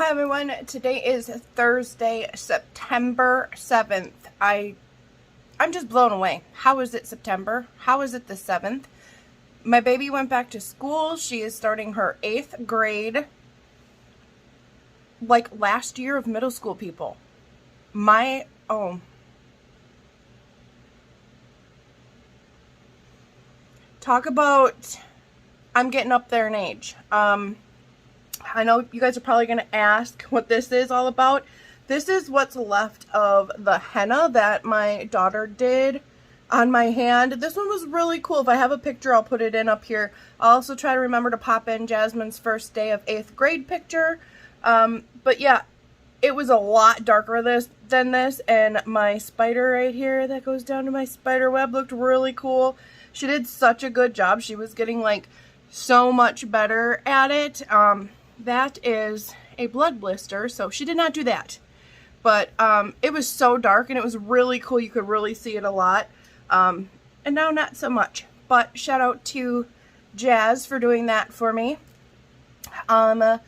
Hi everyone, today is Thursday, September 7th. I'm just blown away. How is it September? How is it the 7th? My baby went back to school. She is starting her 8th grade. Like last year of middle school, people. Talk about, I'm getting up there in age. I know you guys are probably going to ask what this is all about. This is what's left of the henna that my daughter did on my hand. This one was really cool. If I have a picture, I'll put it in up here. I'll also try to remember to pop in Jasmine's first day of 8th grade picture. But yeah, it was a lot darker than this, and my spider right here that goes down to my spider web looked really cool. She did such a good job. She was getting like so much better at it. That is a blood blister, so she did not do that. But it was so dark, and it was really cool. You could really see it a lot. And now not so much. But shout out to Jazz for doing that for me. I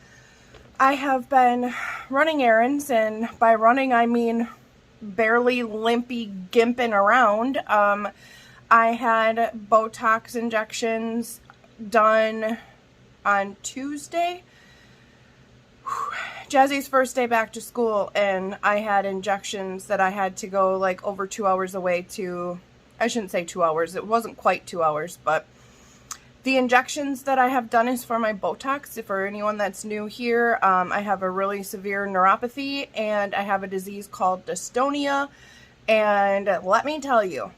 have been running errands, and by running I mean barely limpy gimping around. I had Botox injections done on Tuesday. Jazzy's first day back to school, and I had injections that I had to go like over 2 hours away to, I shouldn't say 2 hours, it wasn't quite 2 hours, but the injections that I have done is for my Botox. For anyone that's new here, I have a really severe neuropathy, and I have a disease called dystonia, and let me tell you,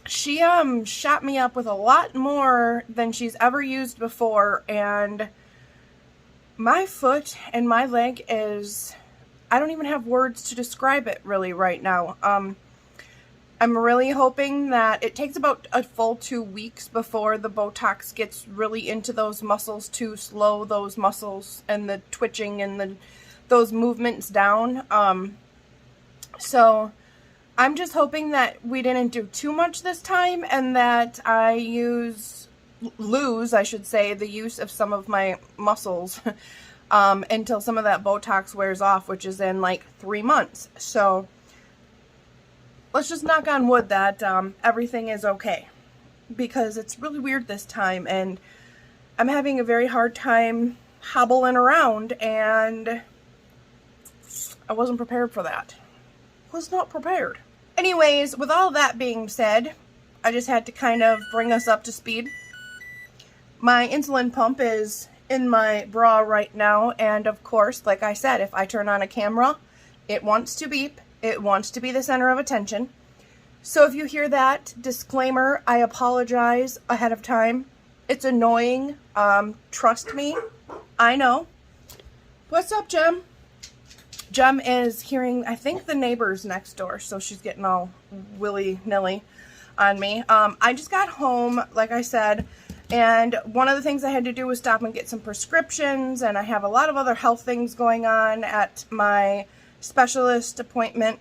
she shot me up with a lot more than she's ever used before, and my foot and my leg is, I don't even have words to describe it really right now. I'm really hoping that it takes about a full 2 weeks before the Botox gets really into those muscles to slow those muscles and the twitching and those movements down. So I'm just hoping that we didn't do too much this time, and that I lose, I should say, the use of some of my muscles until some of that Botox wears off, which is in like 3 months. So let's just knock on wood that everything is okay, because it's really weird this time, and I'm having a very hard time hobbling around, and I wasn't prepared for that. Was not prepared. Anyways, with all that being said, I just had to kind of bring us up to speed. My insulin pump is in my bra right now, and of course, like I said, if I turn on a camera, it wants to beep. It wants to be the center of attention. So if you hear that disclaimer, I apologize ahead of time. It's annoying. Trust me. I know. What's up, Jem? Jem is hearing, I think, the neighbors next door, so she's getting all willy-nilly on me. I just got home, like I said, and one of the things I had to do was stop and get some prescriptions, and I have a lot of other health things going on at my specialist appointment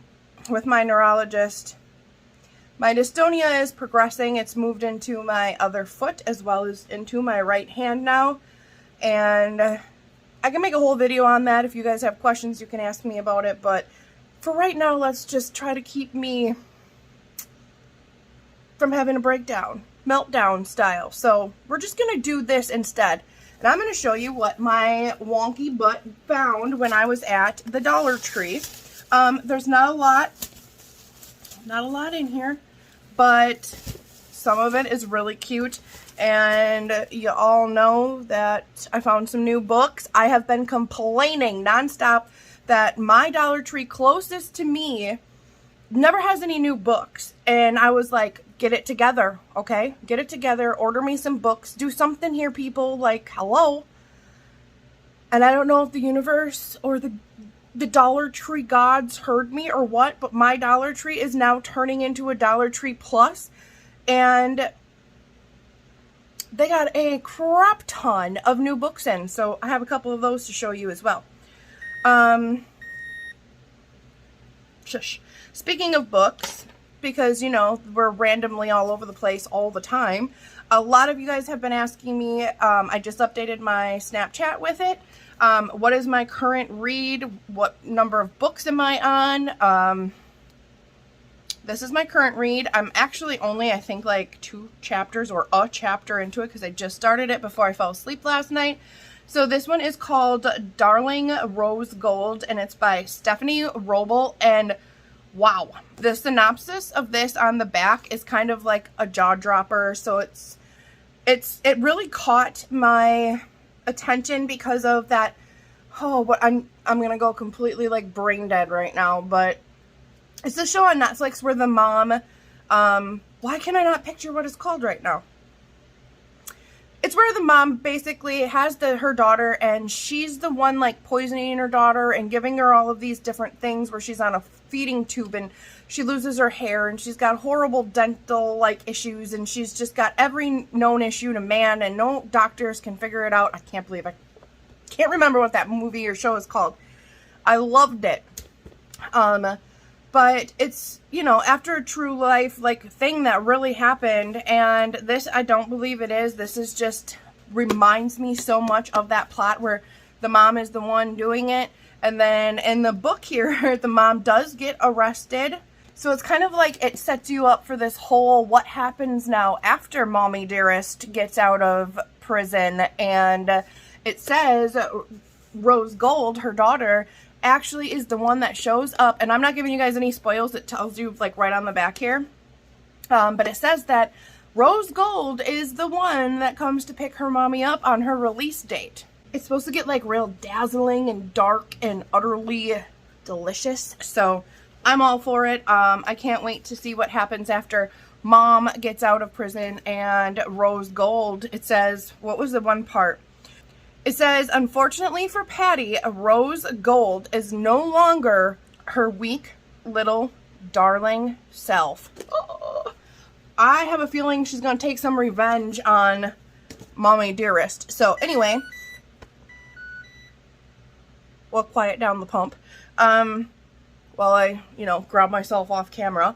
with my neurologist. My dystonia is progressing. It's moved into my other foot as well as into my right hand now, and I can make a whole video on that. If you guys have questions, you can ask me about it, but for right now, let's just try to keep me from having a breakdown, meltdown style. So we're just going to do this instead, and I'm going to show you what my wonky butt found when I was at the Dollar Tree. There's not a lot in here, but some of it is really cute. And you all know that I found some new books. I have been complaining nonstop that my Dollar Tree closest to me never has any new books. And I was like, get it together, okay? Get it together. Order me some books. Do something here, people. Like, hello. And I don't know if the universe or the Dollar Tree gods heard me or what, but my Dollar Tree is now turning into a Dollar Tree Plus. And they got a crap ton of new books in, so I have a couple of those to show you as well. Speaking of books, because, you know, we're randomly all over the place all the time, a lot of you guys have been asking me, I just updated my Snapchat with it. What is my current read? What number of books am I on? This is my current read. I'm actually only, I think, like 2 chapters or a chapter into it because I just started it before I fell asleep last night. So this one is called Darling Rose Gold, and it's by Stephanie Roble. And wow, the synopsis of this on the back is kind of like a jaw dropper. So it really caught my attention because of that. Oh, what I'm gonna go completely like brain dead right now, but it's a show on Netflix where the mom, why can I not picture what it's called right now? It's where the mom basically has her daughter, and she's the one like poisoning her daughter and giving her all of these different things where she's on a feeding tube and she loses her hair and she's got horrible dental like issues and she's just got every known issue to man and no doctors can figure it out. I can't believe I can't remember what that movie or show is called. I loved it. But it's, you know, after a true life, like, thing that really happened, and this, I don't believe it is. This is just, reminds me so much of that plot where the mom is the one doing it, and then in the book here, the mom does get arrested, so it's kind of like it sets you up for this whole what happens now after Mommy Dearest gets out of prison, and it says Rose Gold, her daughter, actually is the one that shows up, and I'm not giving you guys any spoils, it tells you like right on the back here, but it says that Rose Gold is the one that comes to pick her mommy up on her release date. It's supposed to get like real dazzling and dark and utterly delicious, so I'm all for it. I can't wait to see what happens after Mom gets out of prison and Rose Gold. It says, what was the one part? It says, unfortunately for Patty, Rose Gold is no longer her weak little darling self. Oh, I have a feeling she's going to take some revenge on Mommy Dearest. So anyway, we'll quiet down the pump while I, you know, grab myself off camera.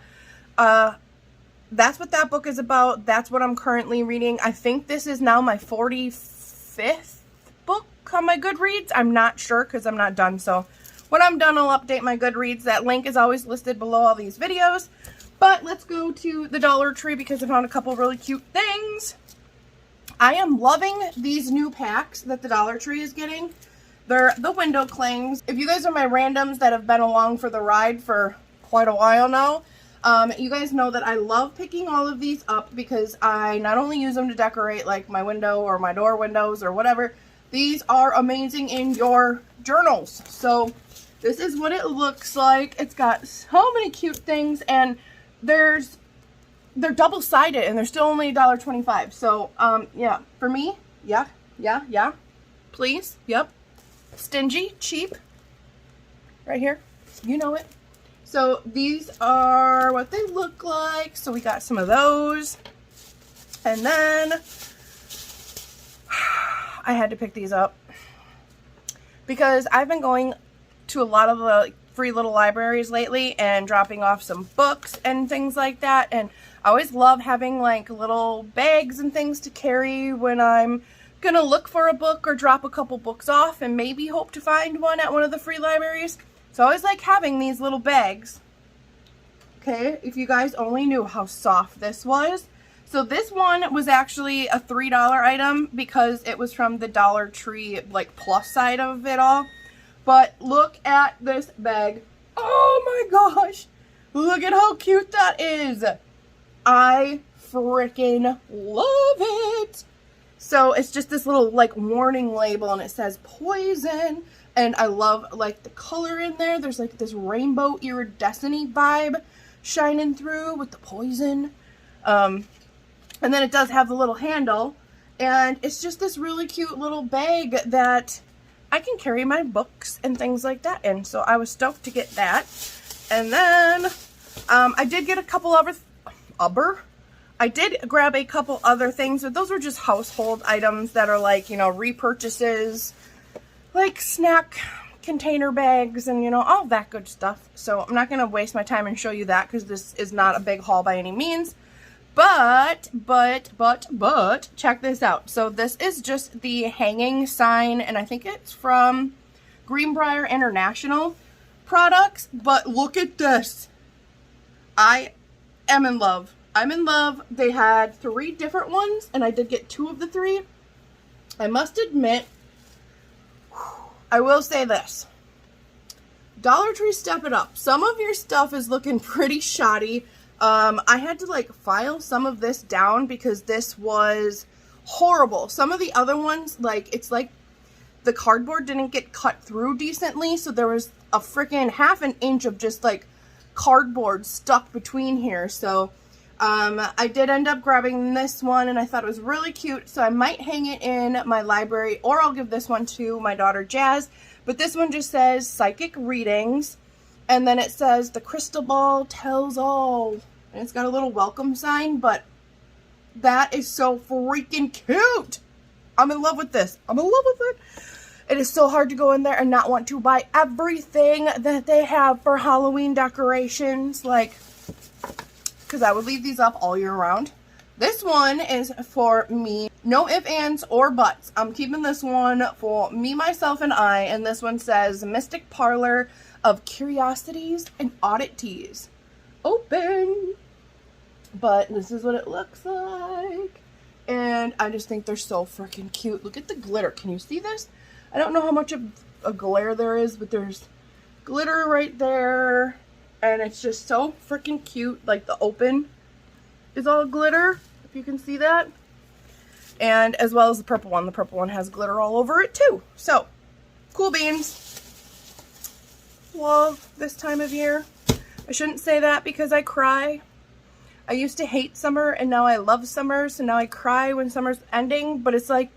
That's what that book is about. That's what I'm currently reading. I think this is now my 45th book on my Goodreads. I'm not sure because I'm not done. So when I'm done, I'll update my Goodreads. That link is always listed below all these videos. But let's go to the Dollar Tree because I found a couple really cute things. I am loving these new packs that the Dollar Tree is getting. They're the window clings. If you guys are my randoms that have been along for the ride for quite a while now, you guys know that I love picking all of these up because I not only use them to decorate like my window or my door windows or whatever, these are amazing in your journals. So this is what it looks like. It's got so many cute things, and they're double-sided and they're still only $1.25. So yeah, for me, yeah, please, yep, stingy, cheap, right here, you know it. So these are what they look like. So we got some of those, and then I had to pick these up because I've been going to a lot of the free little libraries lately and dropping off some books and things like that, and I always love having like little bags and things to carry when I'm gonna look for a book or drop a couple books off and maybe hope to find one at one of the free libraries. So I always like having these little bags. Okay, if you guys only knew how soft this was. So this one was actually a $3 item because it was from the Dollar Tree like plus side of it all. But look at this bag. Oh my gosh. Look at how cute that is. I freaking love it. So it's just this little like warning label, and it says poison. And I love like the color in there. There's like this rainbow iridescent vibe shining through with the poison. And then it does have the little handle, and it's just this really cute little bag that I can carry my books and things like that in. So I was stoked to get that. And then I did get a couple other I did grab a couple other things, but those were just household items that are like, you know, repurchases, like snack container bags and, you know, all that good stuff. So I'm not going to waste my time and show you that because this is not a big haul by any means. But, check this out. So this is just the hanging sign, and I think it's from Greenbrier International Products. But look at this. I am in love. I'm in love. They had 3 different ones, and I did get 2 of the 3. I must admit, I will say this. Dollar Tree, step it up. Some of your stuff is looking pretty shoddy. I had to like file some of this down because this was horrible. Some of the other ones, like, it's like the cardboard didn't get cut through decently, so there was a freaking half an inch of just like cardboard stuck between here. So I did end up grabbing this one, and I thought it was really cute, so I might hang it in my library, or I'll give this one to my daughter Jazz. But this one just says psychic readings, and then it says the crystal ball tells all, and it's got a little welcome sign. But that is so freaking cute. I'm in love with this. I'm in love with it. It is so hard to go in there and not want to buy everything that they have for Halloween decorations, like, because I would leave these up all year round. This one is for me. No ifs, ands, or buts. I'm keeping this one for me, myself, and I. And this one says Mystic Parlor of Curiosities and Oddities. Open. But this is what it looks like. And I just think they're so freaking cute. Look at the glitter. Can you see this? I don't know how much of a glare there is, but there's glitter right there. And it's just so freaking cute. Like, the open is all glitter, if you can see that. And as well as the purple one. The purple one has glitter all over it too. So, cool beans. Love this time of year. I shouldn't say that because I cry. I used to hate summer, and now I love summer. So now I cry when summer's ending. But it's like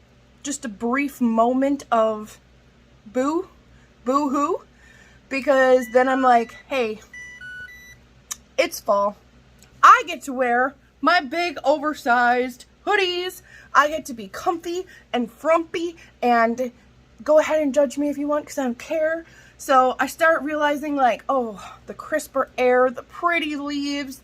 just a brief moment of boo-hoo. Because then I'm like, hey, it's fall. I get to wear my big oversized hoodies. I get to be comfy and frumpy, and go ahead and judge me if you want, because I don't care. So I start realizing, like, oh, the crisper air, the pretty leaves,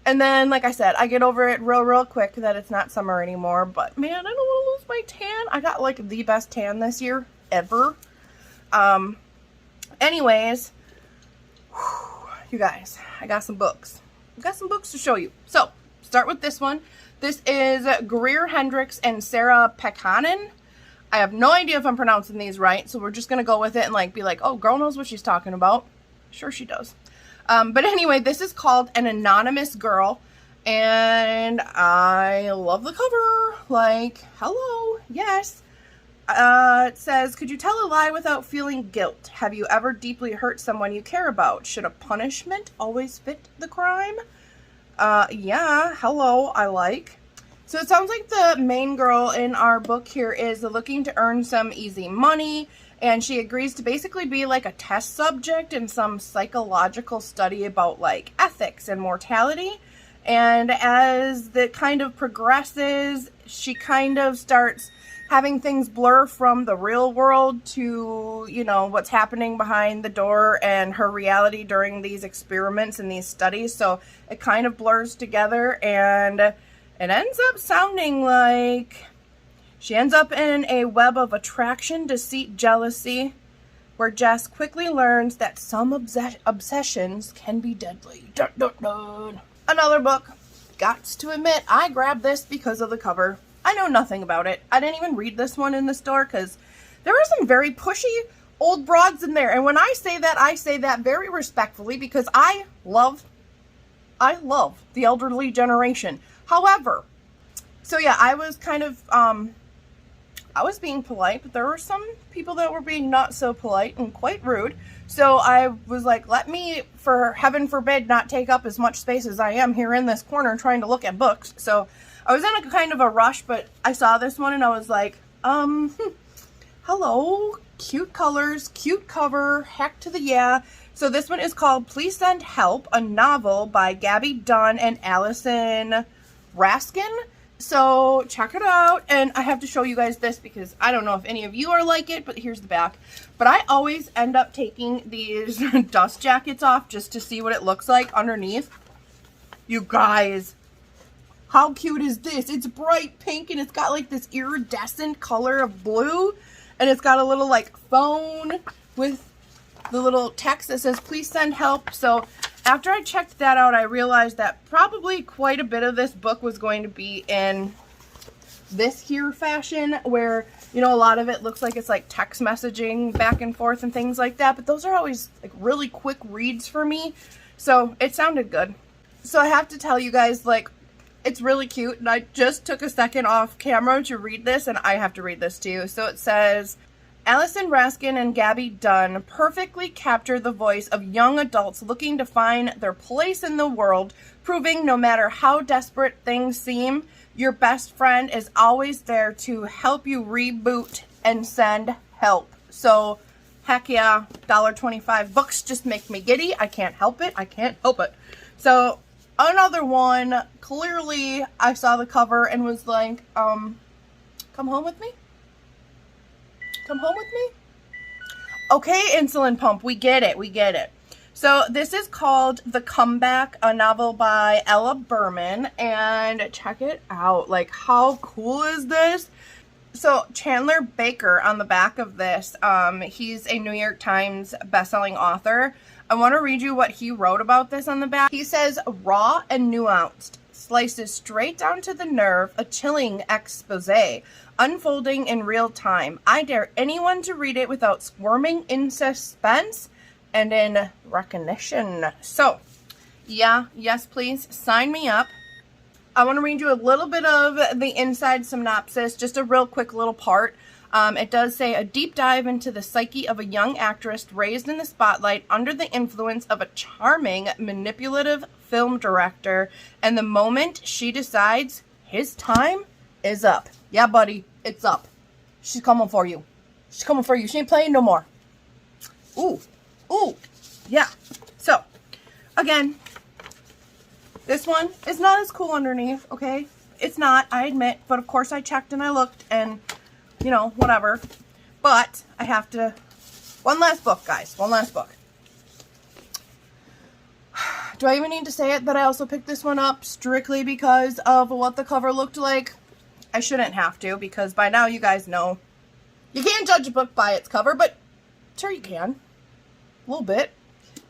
and then, like I said, I get over it real quick that it's not summer anymore. But man, I don't want to lose my tan. I got like the best tan this year ever. Anyways, you guys, I got some books. I've got some books to show you. So, start with this one. This is Greer Hendricks and Sarah Pekkanen. I have no idea if I'm pronouncing these right, so we're just going to go with it and like be like, oh, girl knows what she's talking about. Sure she does. But anyway, this is called An Anonymous Girl, and I love the cover. Like, hello, yes. It says, could you tell a lie without feeling guilt? Have you ever deeply hurt someone you care about? Should a punishment always fit the crime? Yeah, hello, I like. So it sounds like the main girl in our book here is looking to earn some easy money, and she agrees to basically be like a test subject in some psychological study about like ethics and mortality. And as it kind of progresses, she kind of starts having things blur from the real world to, you know, what's happening behind the door and her reality during these experiments and these studies. So it kind of blurs together, and it ends up sounding like she ends up in a web of attraction, deceit, jealousy, where Jess quickly learns that some obsessions can be deadly. Dun, dun, dun. Another book. Got to admit, I grabbed this because of the cover. I know nothing about it. I didn't even read this one in the store because there were some very pushy old broads in there. And when I say that very respectfully, because I love the elderly generation. However, so yeah, I was kind of, I was being polite, but there were some people that were being not so polite and quite rude. So I was like, let me, for heaven forbid, not take up as much space as I am here in this corner trying to look at books. So I was in a kind of a rush, but I saw this one and I was like, hello, cute colors, cute cover, heck to the yeah. So this one is called Please Send Help, a novel by Gabby Dunn and Allison Raskin. So check it out. And I have to show you guys this because I don't know if any of you are like it, but here's the back. But I always end up taking these dust jackets off just to see what it looks like underneath. You guys, how cute is this? It's bright pink and it's got like this iridescent color of blue. And it's got a little like phone with the little text that says, please send help. So after I checked that out, I realized that probably quite a bit of this book was going to be in this here fashion where, you know, a lot of it looks like it's like text messaging back and forth and things like that. But those are always like really quick reads for me. So it sounded good. So I have to tell you guys, like, it's really cute. And I just took a second off camera to read this, and I have to read this too. So it says, Allison Raskin and Gabby Dunn perfectly capture the voice of young adults looking to find their place in the world, proving no matter how desperate things seem, your best friend is always there to help you reboot and send help. So, heck yeah, $1.25 books just make me giddy. I can't help it. I can't help it. So, another one, clearly I saw the cover and was like, come home with me? Come home with me? Okay, insulin pump, we get it, we get it. So this is called The Comeback, a novel by Ella Berman, and check it out. Like, how cool is this? So Chandler Baker on the back of this, he's a New York Times bestselling author. I want to read you what he wrote about this on the back. He says, raw and nuanced, slices straight down to the nerve, a chilling expose, unfolding in real time. I dare anyone to read it without squirming in suspense and in recognition. So, yeah, yes, please, sign me up. I want to read you a little bit of the inside synopsis, just a real quick little part. It does say, a deep dive into the psyche of a young actress raised in the spotlight under the influence of a charming, manipulative film director, and the moment she decides his time is up. Yeah, buddy, it's up. She's coming for you. She's coming for you. She ain't playing no more. Ooh, ooh, yeah. So, again, this one is not as cool underneath, okay? It's not, I admit, but of course I checked and I looked and, you know, whatever. But I have to, one last book, guys, one last book. Do I even need to say it that I also picked this one up strictly because of what the cover looked like? I shouldn't have to, because by now you guys know you can't judge a book by its cover, but sure you can. A little bit.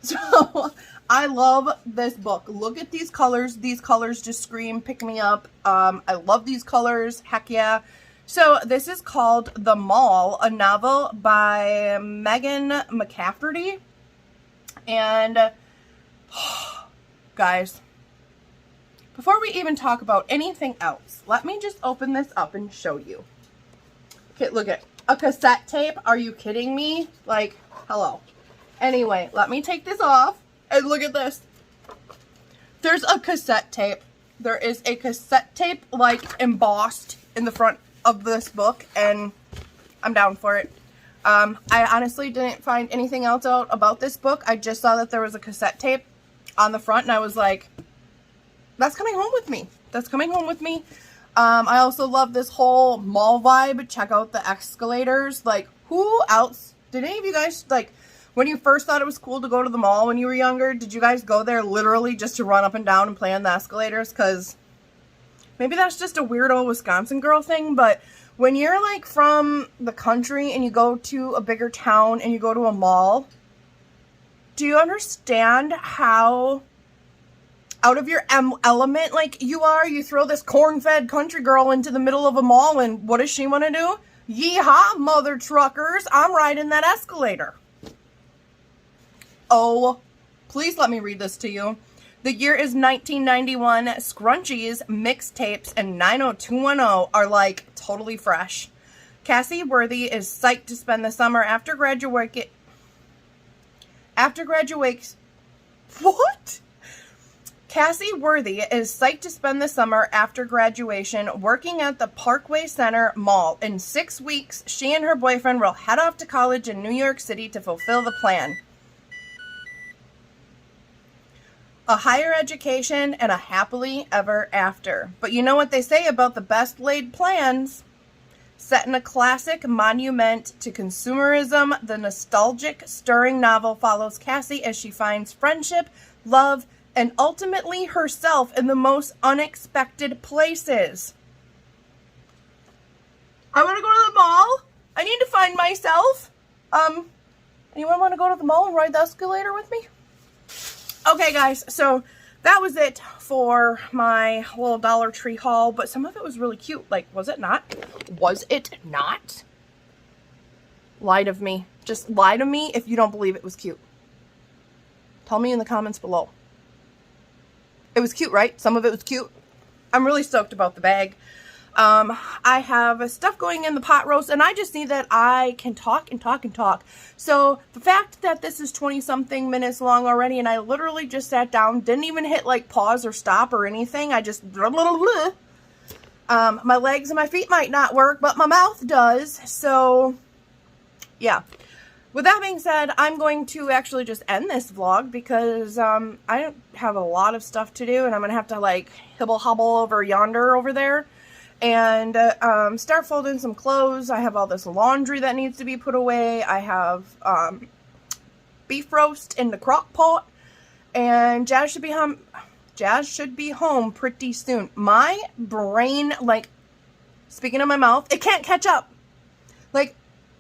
So, I love this book. Look at these colors. These colors just scream, pick me up. I love these colors. Heck yeah. So, this is called The Mall, a novel by Megan McCafferty. And, guys, before we even talk about anything else, let me just open this up and show you. Okay, look at a cassette tape. Are you kidding me? Like, hello. Anyway, let me take this off and look at this. There's a cassette tape. There is a cassette tape, like, embossed in the front of this book, and I'm down for it. I honestly didn't find anything else out about this book. I just saw that there was a cassette tape on the front, and I was like, that's coming home with me. That's coming home with me. I also love this whole mall vibe. Check out the escalators. Like, who else? Did any of you guys, like, when you first thought it was cool to go to the mall when you were younger, did you guys go there literally just to run up and down and play on the escalators? Because maybe that's just a weirdo Wisconsin girl thing, but when you're, like, from the country and you go to a bigger town and you go to a mall, do you understand how out of your element, like, you are? You throw this corn-fed country girl into the middle of a mall, and what does she want to do? Yeehaw, mother truckers, I'm riding that escalator. Oh, please let me read this to you. The year is 1991. Scrunchies, mixtapes, and 90210 are, like, totally fresh. Cassie Worthy is psyched to spend the summer after graduation. What? Cassie Worthy is psyched to spend the summer after graduation working at the Parkway Center Mall. In 6 weeks, she and her boyfriend will head off to college in New York City to fulfill the plan. A higher education and a happily ever after. But you know what they say about the best laid plans? Set in a classic monument to consumerism, the nostalgic, stirring novel follows Cassie as she finds friendship, love, and ultimately herself in the most unexpected places. I want to go to the mall. I need to find myself. Anyone want to go to the mall and ride the escalator with me? Okay, guys, so that was it for my little Dollar Tree haul, but some of it was really cute. Like, was it not? Was it not? Lie to me. Just lie to me if you don't believe it was cute. Tell me in the comments below. It was cute, right? Some of it was cute. I'm really stoked about the bag. I have stuff going in the pot roast, and I just need that I can talk and talk and talk. So the fact that this is 20-something minutes long already, and I literally just sat down, didn't even hit like pause or stop or anything. I just blah, blah, blah, blah. My legs and my feet might not work, but my mouth does. So yeah. With that being said, I'm going to actually just end this vlog because I don't have a lot of stuff to do, and I'm going to have to like hibble-hobble over yonder over there and start folding some clothes. I have all this laundry that needs to be put away. I have beef roast in the crock pot, and Jazz should be home pretty soon. My brain, like, speaking of my mouth, it can't catch up. Like,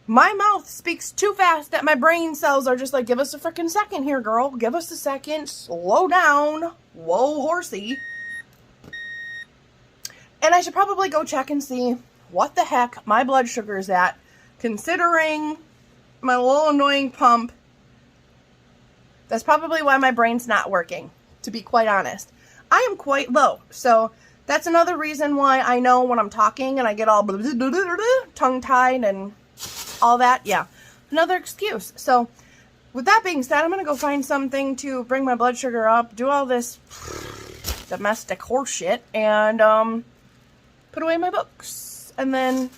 my mouth speaks too fast that my brain cells are just like, give us a freaking second here, girl. Give us a second. Slow down. Whoa, horsey. And I should probably go check and see what the heck my blood sugar is at, considering my little annoying pump. That's probably why my brain's not working, to be quite honest. I am quite low, so that's another reason why I know when I'm talking and I get all tongue-tied and all that. Yeah, another excuse. So with that being said, I'm going to go find something to bring my blood sugar up, do all this domestic horse shit, and put away my books, and then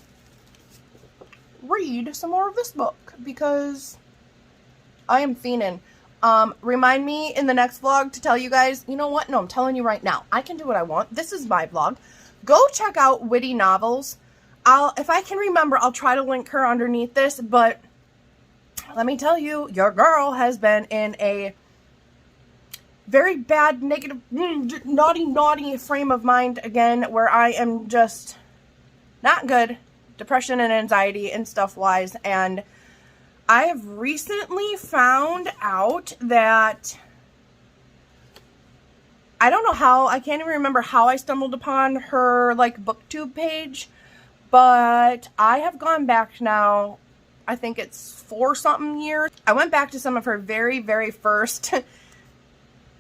read some more of this book, because I am fiending. Remind me in the next vlog to tell you guys, you know what? No, I'm telling you right now. I can do what I want. This is my vlog. Go check out Witty Novels. If I can remember, I'll try to link her underneath this, but let me tell you, your girl has been in a very bad, negative, naughty frame of mind again, where I am just not good, depression and anxiety and stuff wise. And I have recently found out that, I don't know how, I can't even remember how I stumbled upon her like booktube page, but I have gone back now, I think it's 4-something years. I went back to some of her very, very first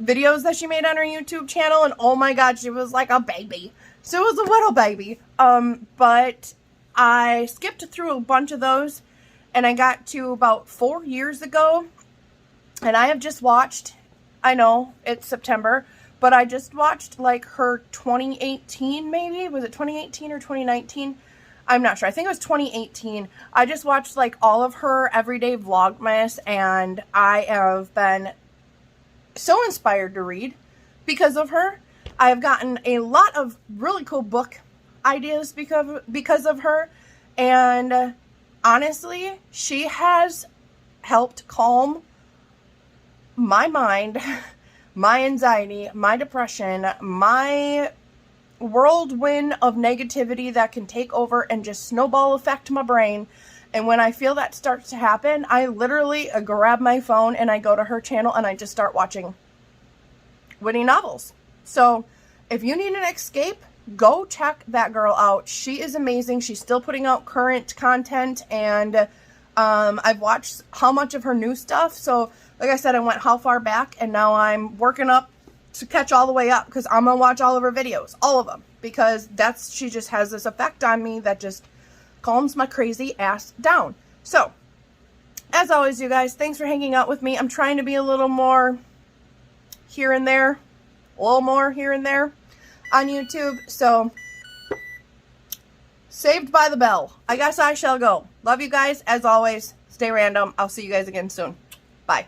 videos that she made on her YouTube channel, and oh my god, she was like a baby. So it was a little baby. But I skipped through a bunch of those, and I got to about 4 years ago, and I have just watched, I know it's September, but I just watched like her 2018 maybe, was it 2018 or 2019? I'm not sure. I think it was 2018. I just watched like all of her everyday vlogmas, and I have been so inspired to read because of her. I have gotten a lot of really cool book ideas because of her, and honestly, she has helped calm my mind, my anxiety, my depression, my whirlwind of negativity that can take over and just snowball effect my brain. And when I feel that starts to happen, I literally grab my phone and I go to her channel and I just start watching Witty Novels. So if you need an escape, go check that girl out. She is amazing. She's still putting out current content, and I've watched how much of her new stuff. So like I said, I went how far back, and now I'm working up to catch all the way up, because I'm going to watch all of her videos, all of them, because she just has this effect on me that just calms my crazy ass down. So, as always, you guys, thanks for hanging out with me. I'm trying to be a little more here and there, a little more here and there on YouTube. So, saved by the bell. I guess I shall go. Love you guys, as always. Stay random. I'll see you guys again soon. Bye.